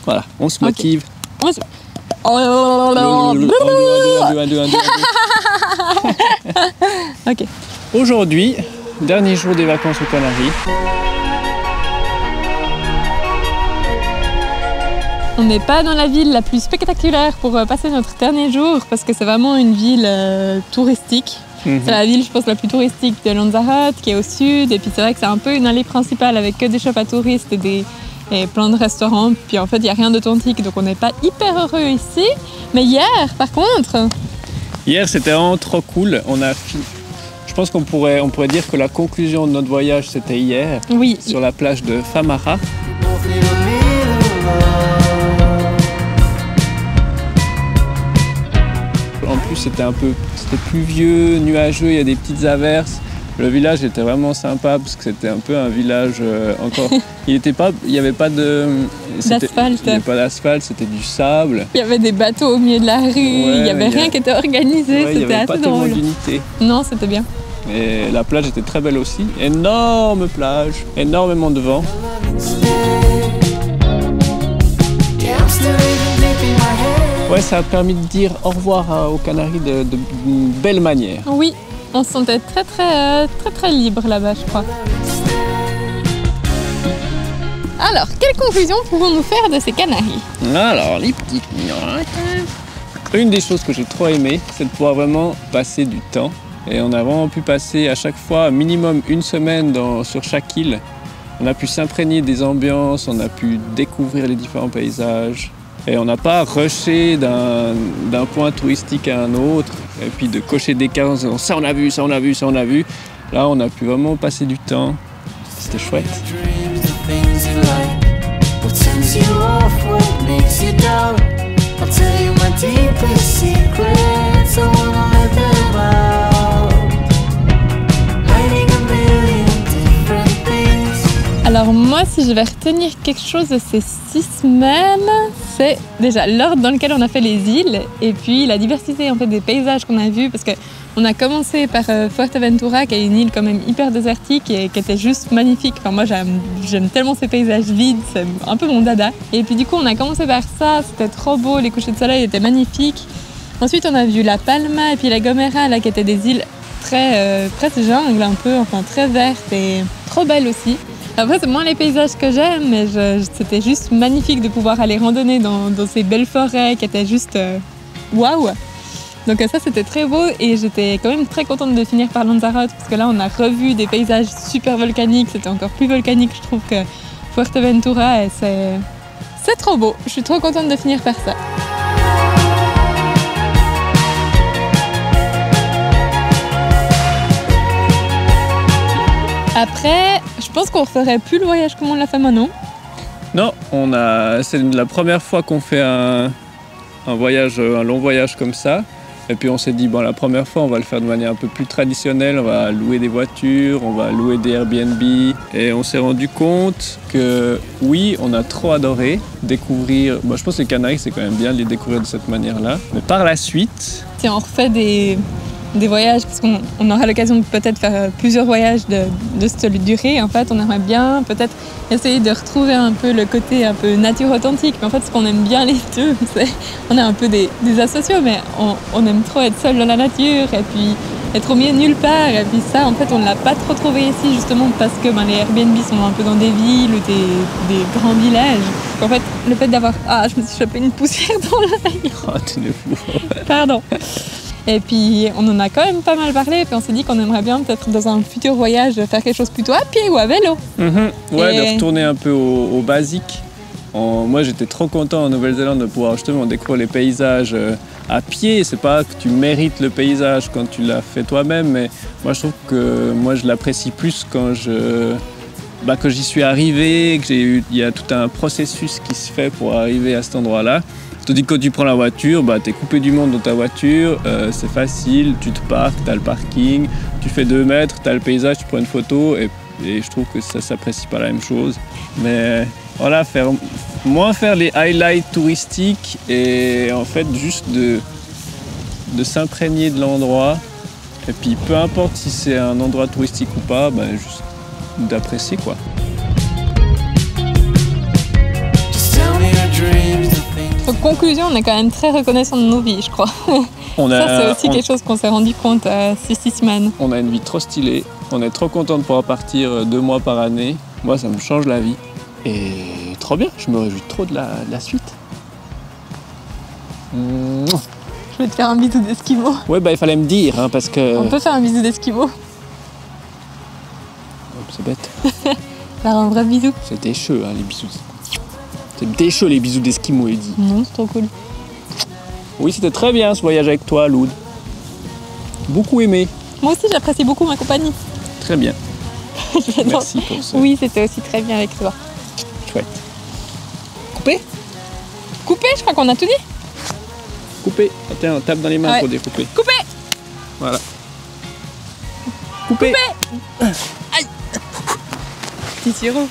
Voilà, on se motive. Okay. Ok. Aujourd'hui, dernier jour des vacances aux Canaries. On n'est pas dans la ville la plus spectaculaire pour passer notre dernier jour parce que c'est vraiment une ville touristique. C'est la ville, je pense, la plus touristique de Lanzarote, qui est au sud. Et puis c'est vrai que c'est un peu une allée principale avec que des shops à touristes et plein de restaurants. Puis en fait, il n'y a rien d'authentique, donc on n'est pas hyper heureux ici. Mais hier, par contre... Hier, c'était vraiment trop cool. Je pense qu'on pourrait dire que la conclusion de notre voyage, c'était hier. Oui. Sur la plage de Famara. En plus, c'était pluvieux, nuageux, il y a des petites averses. Le village était vraiment sympa parce que c'était un peu un village encore. Il n'y avait pas d'asphalte. Il n'y avait pas d'asphalte, c'était du sable. Il y avait des bateaux au milieu de la rue, il n'y avait rien qui était organisé, ouais, c'était assez drôle. Il n'y avait pas tellement d'unité. Non, c'était bien. Et la plage était très belle aussi. Énorme plage, énormément de vent. Ouais, ça a permis de dire au revoir aux Canaries d'une belle manière. Oui, on se sentait très libre là-bas, je crois. Alors, quelle conclusion pouvons-nous faire de ces Canaries? Alors, les petites... Une des choses que j'ai trop aimé, c'est de pouvoir vraiment passer du temps. Et on a vraiment pu passer à chaque fois minimum une semaine sur chaque île. On a pu s'imprégner des ambiances, on a pu découvrir les différents paysages. Et on n'a pas rushé d'un point touristique à un autre, et puis de cocher des cases en disant ça on a vu, ça on a vu, ça on a vu. Là on a pu vraiment passer du temps, c'était chouette. Alors moi, si je vais retenir quelque chose de ces 6 semaines, c'est déjà l'ordre dans lequel on a fait les îles et puis la diversité en fait, des paysages qu'on a vus parce qu'on a commencé par Fuerteventura qui est une île quand même hyper désertique et qui était juste magnifique. Enfin, moi j'aime tellement ces paysages vides, c'est un peu mon dada. Et puis du coup on a commencé par ça, c'était trop beau, les couchers de soleil étaient magnifiques. Ensuite on a vu La Palma et puis La Gomera là, qui étaient des îles presque jungle un peu, enfin très vertes et trop belles aussi. Après, c'est moins les paysages que j'aime, mais c'était juste magnifique de pouvoir aller randonner dans ces belles forêts qui étaient juste waouh. Donc ça, c'était très beau et j'étais quand même très contente de finir par Lanzarote parce que là, on a revu des paysages super volcaniques. C'était encore plus volcanique, je trouve, que Fuerteventura et c'est trop beau. Je suis trop contente de finir par ça. Après, je pense qu'on ne referait plus le voyage comme on l'a fait maintenant. Non, c'est la première fois qu'on fait un long voyage comme ça. Et puis on s'est dit, bon, la première fois, on va le faire de manière un peu plus traditionnelle. On va louer des voitures, on va louer des Airbnb. Et on s'est rendu compte que oui, on a trop adoré découvrir. Moi, je pense que les Canaries, c'est quand même bien de les découvrir de cette manière-là. Mais par la suite... Si on refait des voyages, parce qu'on aura l'occasion de peut-être faire plusieurs voyages de cette durée. En fait, on aimerait bien peut-être essayer de retrouver un peu le côté un peu nature authentique. Mais en fait, ce qu'on aime bien les deux, on est un peu des asociaux, mais on aime trop être seul dans la nature et puis être au milieu de nulle part. Et puis ça, en fait, on ne l'a pas trop trouvé ici, justement parce que les Airbnb sont un peu dans des villes ou des grands villages. En fait, le fait d'avoir... Ah, je me suis chopé une poussière dans l'œil. Oh, tu es fou. Pardon. Et puis on en a quand même pas mal parlé, et puis on s'est dit qu'on aimerait bien peut-être dans un futur voyage faire quelque chose plutôt à pied ou à vélo. Ouais, de retourner un peu au basique. Moi j'étais trop content en Nouvelle-Zélande de pouvoir justement découvrir les paysages à pied. C'est pas que tu mérites le paysage quand tu l'as fait toi-même, mais moi je trouve que je l'apprécie plus quand j'y suis arrivé, il y a tout un processus qui se fait pour arriver à cet endroit-là. Tandis que quand tu prends la voiture, t'es coupé du monde dans ta voiture, c'est facile, tu te parques, t'as le parking, tu fais 2 mètres, t'as le paysage, tu prends une photo et je trouve que ça s'apprécie pas la même chose. Mais voilà, moins faire les highlights touristiques et en fait juste de s'imprégner de l'endroit. Et puis peu importe si c'est un endroit touristique ou pas, juste d'apprécier quoi. Just tell me a dream. conclusion, on est quand même très reconnaissant de nos vies, je crois. Ça, c'est aussi quelque chose qu'on s'est rendu compte ces 6 semaines. On a une vie trop stylée. On est trop content de pouvoir partir 2 mois par année. Moi, ça me change la vie. Et trop bien, je me réjouis trop de la suite. Je vais te faire un bisou d'esquimau. Ouais, bah il fallait me dire, hein, parce que... On peut faire un bisou d'esquimau. C'est bête. Faire un vrai bisou. C'est décheux, hein, les bisous. C'est décheux, les bisous d'esquimaux, Eddie. Non, c'est trop cool. Oui, c'était très bien ce voyage avec toi, Loud. Beaucoup aimé. Moi aussi, j'apprécie beaucoup ma compagnie. Très bien. Merci pour ça. Oui, c'était aussi très bien avec toi. Chouette. Coupé? Coupé, je crois qu'on a tout dit. Coupé. Tiens, on tape dans les mains pour découper. Coupé. Voilà. Coupé. Aïe. Petit sirop.